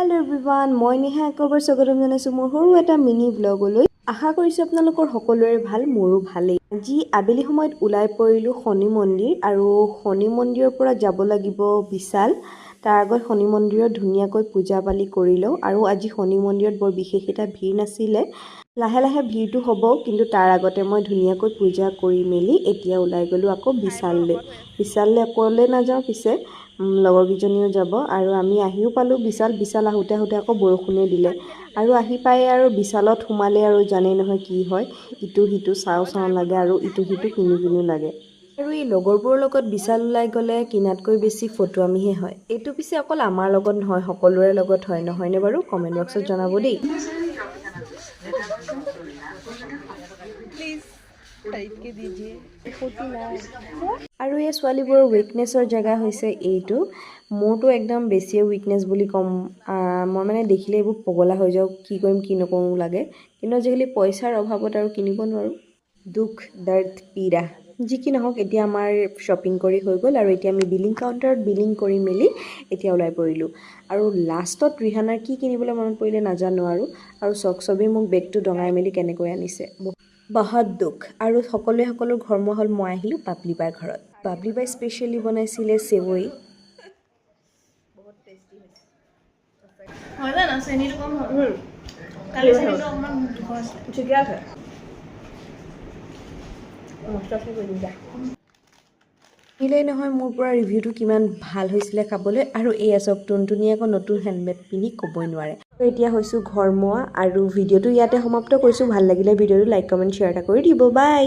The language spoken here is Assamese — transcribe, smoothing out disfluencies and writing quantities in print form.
हेलो एवरीवन মই নিহা একবাৰ স্বাগতম জনাইছো মোৰ সৰু এটা মিনি ব্লগলৈ আশা কৰিছো আপোনালোকৰ সকলোৰে ভাল মোৰো ভালেই আজি আবেলি সময়ত উলাই পৰিলো শনি মন্দিৰ আৰু শনি মন্দিৰৰ পৰা যাব লাগিব বিশাল তাৰ আগত শনি মন্দিৰত ধুনিয়াকৈ পূজা পালি কৰিলো আৰু আজি শনি মন্দিৰত বৰ বিশেষ এটা ভিৰ নাছিলে লাহে লাহে ভিৰটো হ'ব কিন্তু তাৰ আগতে মই ধুনিয়াকৈ পূজা কৰি মেলি এতিয়া উলাই গলো আকৌ বিশাললে অকলে নাযাওঁ পিছে লগৰ কিজনীও যাব আৰু আমি আহিও পালো বিশাল আহুতে আকৌ বৰষুণে দিলে আৰু আহি পাই আৰু বিশালত সোমালে আৰু জানে নহয় কি হয় ইটো হিটো চাও লাগে আৰু ইটো হিটো কিনিও লাগে আৰু এই লগৰবোৰৰ লগত বিশাল উলাই গলে কিনাতকৈ বেছি ফটো আমিহে হয় এইটো পিছে অকল আমাৰ লগত নহয় সকলোৰে লগত হয় নহয়নে বাৰু কমেন্ট বক্সত জনাব দেই আৰু এই ছোৱালীবোৰৰ উইকনেছৰ জায়গা হৈছে এইটো মোৰটো একদম বেছি উইকনেছ বুলি কম মই মানে দেখিলে এইবোৰ পগলা হৈ যাও কি কৰিম কি নকৰো লাগে কিন্তু আজিকালি পইচাৰ অভাৱত আৰু কিনিব নোৱাৰো দুখ দৰ্দ পীড়া যি কি নহওক এতিয়া আমাৰ শ্বপিং কৰি হৈ গ'ল আৰু এতিয়া আমি বিলিং কাউণ্টাৰত বিলিং কৰি মেলি এতিয়া উলাই পৰিলো আৰু লাষ্টত ৰিহানাৰ কি কিনিবলৈ মনত পৰিলে নাজানো আৰু চবে মোক বেগটো ডঙাই মেলি কেনেকৈ আনিছে বহুত দুখ আৰু সকলোৰ ঘৰমুৱা হল মই আহিলো পাবলি বাৰ ঘৰত পাবলি বাই স্পেশালি বনাইছিলে সেৱৈ বহুত টেস্টি হৈছে হয় না চেনিটো কম হ'ল কালি চেনিটো অকমান দুখ আছে ঠিকে আছে মস্তাছে কৰি দিয়া নিলে নহয় মোৰ পৰা ৰিভিউটো কিমান ভাল হৈছিলে খাবলৈ আৰু এই আছক টুনটুনিয়াকৈ নতুন হেণ্ডমেড পিনি ক'বই নোৱাৰে এতিয়া হৈছো ঘৰমুৱা আৰু ভিডিওটো ইয়াতে সমাপ্ত কৰিছো ভাল লাগিলে ভিডিওটো লাইক কমেন্ট শেয়াৰ কৰি দিব বাই